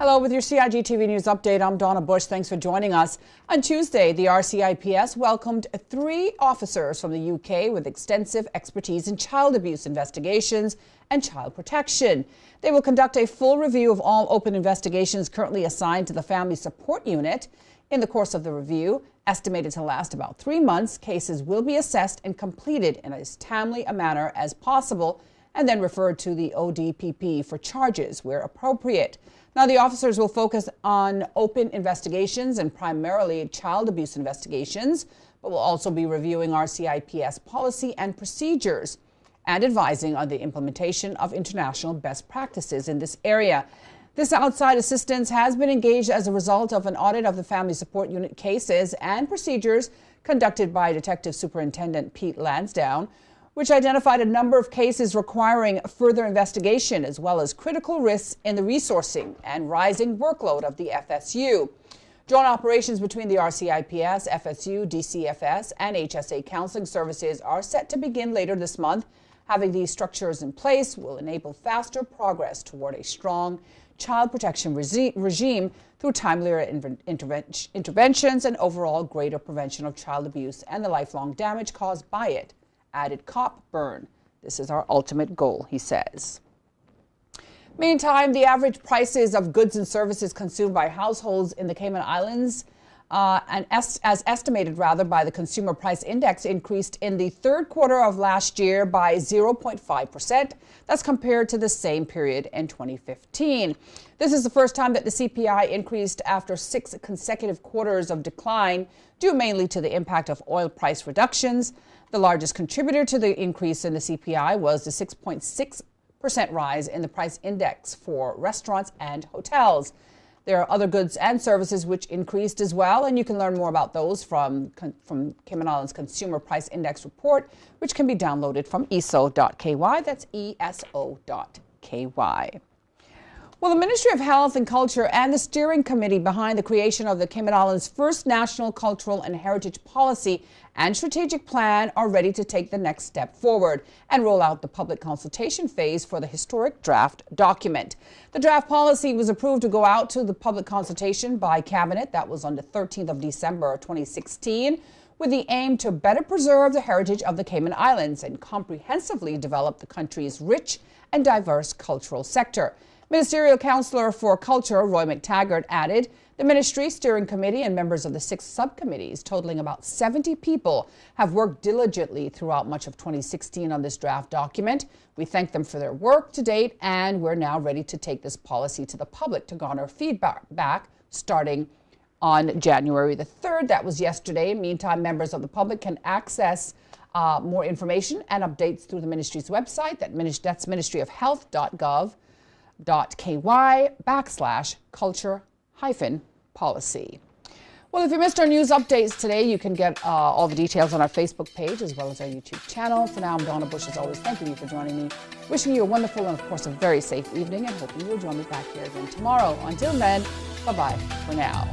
Hello, with your CIGTV News Update, I'm Donna Bush. Thanks for joining us. On Tuesday, the RCIPS welcomed 3 officers from the UK with extensive expertise in child abuse investigations and child protection. They will conduct a full review of all open investigations currently assigned to the Family Support Unit. In the course of the review, estimated to last about 3 months, cases will be assessed and completed in as timely a manner as possible and then referred to the ODPP for charges where appropriate. Now, the officers will focus on open investigations and primarily child abuse investigations, but will also be reviewing RCIPS policy and procedures and advising on the implementation of international best practices in this area. This outside assistance has been engaged as a result of an audit of the Family Support Unit cases and procedures conducted by Detective Superintendent Pete Lansdowne, which identified a number of cases requiring further investigation, as well as critical risks in the resourcing and rising workload of the FSU. Joint operations between the RCIPS, FSU, DCFS, and HSA counseling services are set to begin later this month. Having these structures in place will enable faster progress toward a strong child protection regime through timelier interventions and overall greater prevention of child abuse and the lifelong damage caused by it. Added Cop Burn. This is our ultimate goal, he says. Meantime, the average prices of goods and services consumed by households in the Cayman Islands, as estimated by the Consumer Price Index, increased in the third quarter of last year by 0.5%. That's compared to the same period in 2015. This is the first time that the CPI increased after 6 consecutive quarters of decline, due mainly to the impact of oil price reductions. The largest contributor to the increase in the CPI was the 6.6% rise in the price index for restaurants and hotels. There are other goods and services which increased as well, and you can learn more about those from Cayman Islands Consumer Price Index report, which can be downloaded from eso.ky. That's eso.ky. Well, the Ministry of Health and Culture and the steering committee behind the creation of the Cayman Islands' first national cultural and heritage policy and strategic plan are ready to take the next step forward and roll out the public consultation phase for the historic draft document. The draft policy was approved to go out to the public consultation by Cabinet. That was on the 13th of December 2016, with the aim to better preserve the heritage of the Cayman Islands and comprehensively develop the country's rich and diverse cultural sector. Ministerial Councillor for Culture Roy McTaggart added, the Ministry, Steering Committee, and members of the 6 subcommittees, totaling about 70 people, have worked diligently throughout much of 2016 on this draft document. We thank them for their work to date, and we're now ready to take this policy to the public to garner feedback starting on January the 3rd. That was yesterday. Meantime, members of the public can access more information and updates through the Ministry's website. That's ministryofhealth.gov.ky/culture-policy. Well, if you missed our news updates today, you can get all the details on our Facebook page as well as our YouTube channel. For now, I'm Donna Bush, as always, thanking you for joining me, wishing you a wonderful and, of course, a very safe evening, and hoping you'll join me back here again tomorrow. Until then, bye-bye for now.